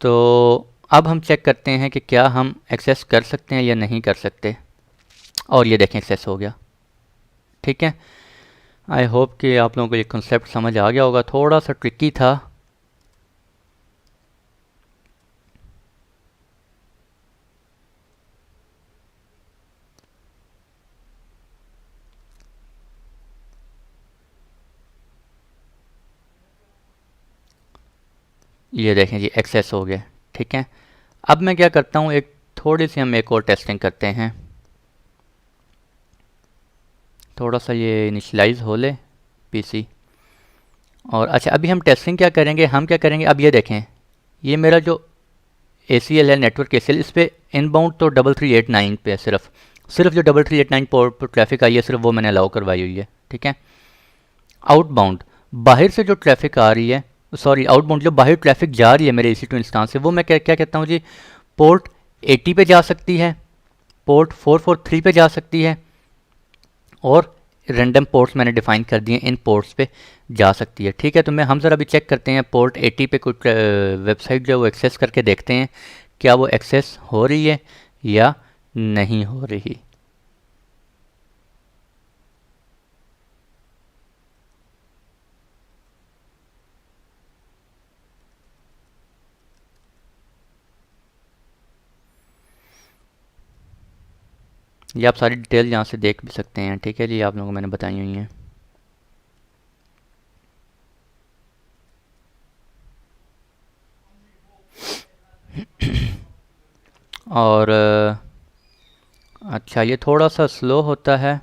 तो अब हम चेक करते हैं कि क्या हम एक्सेस कर सकते हैं या नहीं कर सकते, और ये देखें एक्सेस हो गया, ठीक है। आई होप कि आप लोगों को ये कॉन्सेप्ट समझ आ गया होगा, थोड़ा सा ट्रिकी था। ये देखें जी एक्सेस हो गया, ठीक है। अब मैं क्या करता हूँ, एक थोड़ी सी हम एक और टेस्टिंग करते हैं, थोड़ा सा ये इनिशलाइज हो ले PC। और अच्छा, अभी हम टेस्टिंग क्या करेंगे, हम क्या करेंगे, अब ये देखें, ये मेरा जो ACL है, नेटवर्क ACL, इस पर इनबाउंड तो 3389 पे है, सिर्फ जो 3389 पोर्ट पर ट्रैफिक आई है सिर्फ वो मैंने अलाउ करवाई हुई है, ठीक है। आउटबाउंड, बाहर से जो ट्रैफिक आ रही है, सॉरी आउटबाउंड जो बाहर ट्रैफिक जा रही है मेरे EC2 इंस्टांस से, वो मैं क्या क्या कहता हूँ जी, पोर्ट 80 पे जा सकती है, पोर्ट 443 पे जा सकती है, और रैंडम पोर्ट्स मैंने डिफाइन कर दिए, इन पोर्ट्स पे जा सकती है, ठीक है। तो हम ज़रा भी चेक करते हैं पोर्ट 80 पे कुछ वेबसाइट जो है वो एक्सेस करके देखते हैं क्या वो एक्सेस हो रही है या नहीं हो रही। ये आप सारी डिटेल यहाँ से देख भी सकते हैं, ठीक है जी, आप लोगों को मैंने बताई हुई हैं। और अच्छा, ये थोड़ा सा स्लो होता है,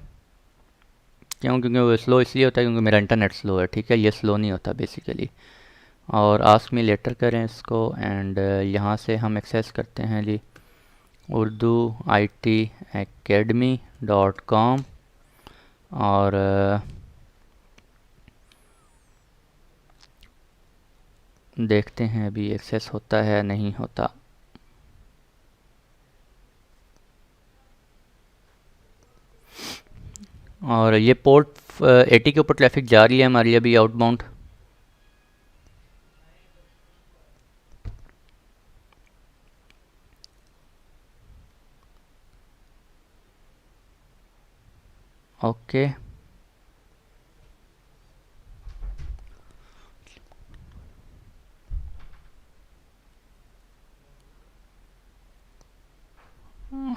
क्यों, क्योंकि वो स्लो इसलिए होता है क्योंकि मेरा इंटरनेट स्लो है, ठीक है, ये स्लो नहीं होता बेसिकली। और आस्क मी लेटर करें इसको, एंड यहाँ से हम एक्सेस करते हैं जी urdu it academy.com, और देखते हैं अभी एक्सेस होता है नहीं होता। और ये पोर्ट 80 के ऊपर ट्रैफिक जा रही है हमारी अभी आउटबाउंड। ओके,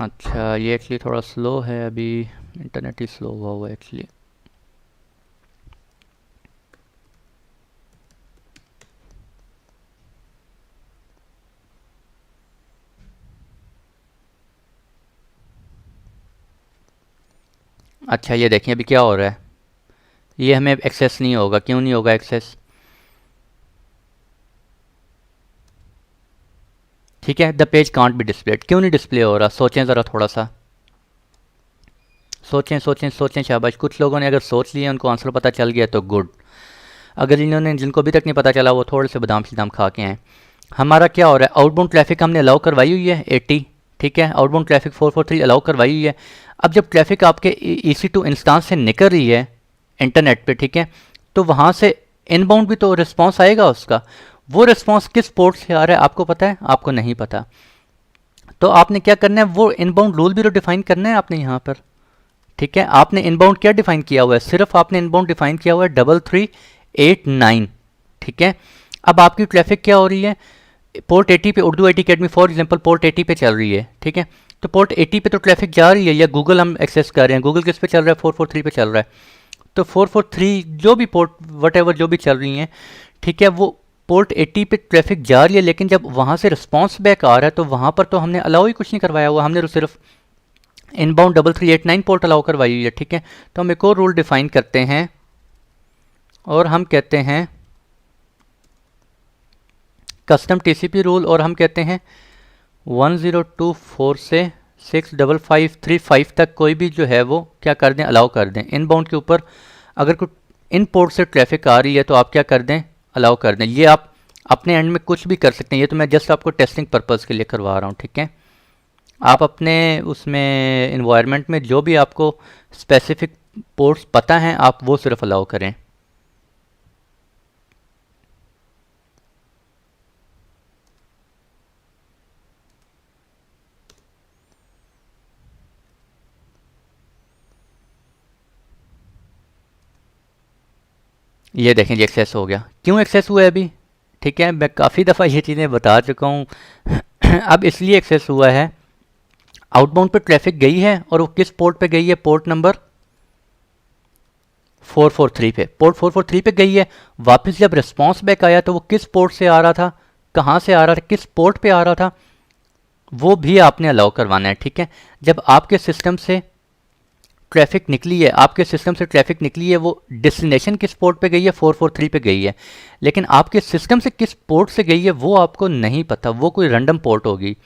अच्छा, ये एक्चुअली थोड़ा स्लो है अभी, इंटरनेट ही स्लो हुआ है एक्चुअली। अच्छा, ये देखें अभी क्या हो रहा है, ये हमें एक्सेस नहीं होगा, क्यों नहीं होगा एक्सेस, ठीक है। The page can't be displayed, क्यों नहीं डिस्प्ले हो रहा, सोचें ज़रा थोड़ा सा, सोचें सोचें सोचें, शाबाश, कुछ लोगों ने अगर सोच लिया, उनको आंसर पता चल गया तो गुड, अगर जिनको अभी तक नहीं पता चला वो थोड़े से बादाम शिदाम खा के हैं। हमारा क्या हो रहा है, आउटबाउंड ट्रैफिक हमने अलाउ करवाई हुई है 80, ठीक है, आउटबाउंड ट्रैफिक 443 अलाउ करवाई हुई है। अब जब ट्रैफिक आपके EC2 इंस्टांस से निकल रही है इंटरनेट पे, ठीक है, तो वहाँ से इनबाउंड भी तो रिस्पॉन्स आएगा उसका, वो रिस्पॉन्स किस पोर्ट से आ रहा है आपको पता है, आपको नहीं पता, तो आपने क्या करना है, वो इनबाउंड रूल भी तो डिफाइन करना है आपने यहाँ पर, ठीक है। आपने इनबाउंड क्या डिफाइन किया हुआ है, सिर्फ आपने इनबाउंड डिफाइन किया हुआ है 3389, ठीक है। अब आपकी ट्रैफिक क्या हो रही है, पोर्ट 80 पे, Urdu IT academy for example port 80 पे चल रही है, ठीक है, तो पोर्ट 80 पे तो ट्रैफिक जा रही है, या गूगल हम एक्सेस कर रहे हैं, गूगल किस पे चल रहा है, 443 पे चल रहा है, तो 443 जो भी पोर्ट वट एवर जो भी चल रही हैं, ठीक है, वो पोर्ट 80 पे ट्रैफिक जा रही है, लेकिन जब वहाँ से रिस्पॉन्स बैक आ रहा है तो वहाँ पर तो हमने अलाउ ही कुछ नहीं करवाया हुआ, हमने तो सिर्फ इनबाउंड 3389 पोर्ट अलाउ करवाई हुई है, ठीक है। तो हम एक और रूल डिफाइन करते हैं और हम कहते हैं कस्टम TCP रूल, और हम कहते हैं 1024 से 65535 तक कोई भी जो है वो क्या कर दें, अलाउ कर दें। इनबाउंड के ऊपर अगर कुछ इन पोर्ट से ट्रैफिक आ रही है तो आप क्या कर दें, अलाउ कर दें। ये आप अपने एंड में कुछ भी कर सकते हैं, ये तो मैं जस्ट आपको टेस्टिंग पर्पज़ के लिए करवा रहा हूँ, ठीक है। आप अपने उसमें इन्वायरमेंट में जो भी आपको स्पेसिफिक पोर्ट्स पता हैं आप वो सिर्फ अलाउ करें। ये देखें जी, एक्सेस हो गया, क्यों एक्सेस हुआ है अभी, ठीक है, मैं काफ़ी दफ़ा ये चीज़ें बता चुका हूँ अब इसलिए एक्सेस हुआ है, आउटबाउंड पे ट्रैफिक गई है और वो किस पोर्ट पे गई है, पोर्ट नंबर 443 पे, पोर्ट 443 पे गई है। वापस जब रिस्पॉन्स बैक आया तो वो किस पोर्ट से आ रहा था, कहाँ से आ रहा था, किस पोर्ट पे आ रहा था, वो भी आपने अलाउ करवाना है, ठीक है। जब आपके सिस्टम से ट्रैफिक निकली है, आपके सिस्टम से ट्रैफिक निकली है, वो डेस्टिनेशन किस पोर्ट पे गई है, 443 पे गई है, लेकिन आपके सिस्टम से किस पोर्ट से गई है वो आपको नहीं पता, वो कोई रैंडम पोर्ट होगी।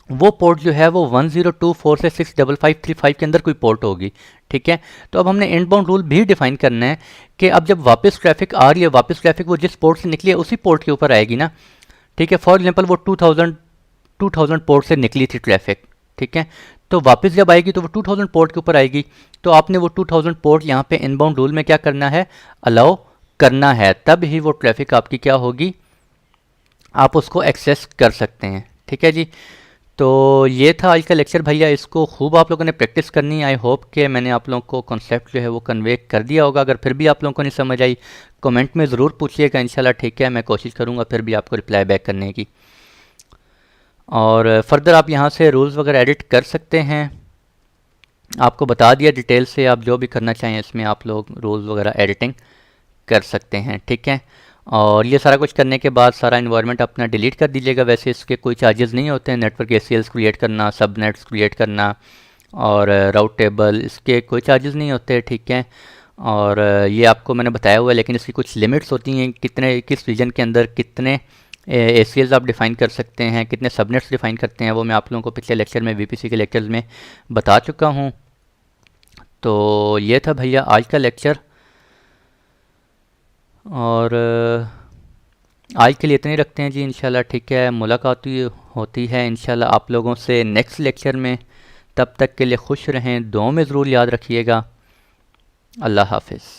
वो पोर्ट जो है वो 1024 से 65535 के अंदर कोई पोर्ट होगी, ठीक है। तो अब हमने इनबाउंड रूल भी डिफाइन करना है कि अब जब वापस ट्रैफिक आ रही है, वापस ट्रैफिक वो जिस पोर्ट से निकली है उसी पोर्ट के ऊपर आएगी ना, ठीक है। फॉर एग्जांपल वो 2000 पोर्ट से निकली थी ट्रैफिक, ठीक है, तो वापस जब आएगी तो वो 2000 पोर्ट के ऊपर आएगी। तो आपने वो 2000 पोर्ट यहाँ पे इनबाउंड रूल में क्या करना है, अलाउ करना है, तब ही वो ट्रैफिक आपकी क्या होगी, आप उसको एक्सेस कर सकते हैं, ठीक है जी। तो ये था आज का लेक्चर भैया, इसको खूब आप लोगों ने प्रैक्टिस करनी है। आई होप कि मैंने आप लोगों को कॉन्सेप्ट जो है वो कन्वे कर दिया होगा। अगर फिर भी आप लोगों को नहीं समझ आई, कमेंट में ज़रूर पूछिएगा, इंशाल्लाह, ठीक है। मैं कोशिश करूँगा फिर भी आपको रिप्लाई बैक करने की। और फर्दर आप यहाँ से रूल्स वगैरह एडिट कर सकते हैं, आपको बता दिया डिटेल से, आप जो भी करना चाहें इसमें आप लोग रूल्स वगैरह एडिटिंग कर सकते हैं, ठीक है। और ये सारा कुछ करने के बाद सारा इन्वायरमेंट अपना डिलीट कर दीजिएगा। वैसे इसके कोई चार्जेस नहीं होते हैं, नेटवर्क ACLs क्रिएट करना, सबनेट्स क्रिएट करना और राउट टेबल, इसके कोई चार्जेस नहीं होते, ठीक है। और ये आपको मैंने बताया हुआ है, लेकिन इसकी कुछ लिमिट्स होती हैं, कितने किस रीजन के अंदर कितने ACLs आप डिफ़ाइन कर सकते हैं, कितने सबनेट्स डिफ़ाइन करते हैं, वो मैं आप लोगों को पिछले लेक्चर में VPC के लेक्चर्स में बता चुका हूँ। तो ये था भैया आज का लेक्चर, और आज के लिए इतने ही रखते हैं जी, इंशाल्लाह, ठीक है। मुलाकात होती है इंशाल्लाह आप लोगों से नेक्स्ट लेक्चर में। तब तक के लिए खुश रहें, दुआओं में ज़रूर याद रखिएगा। अल्लाह हाफिज़।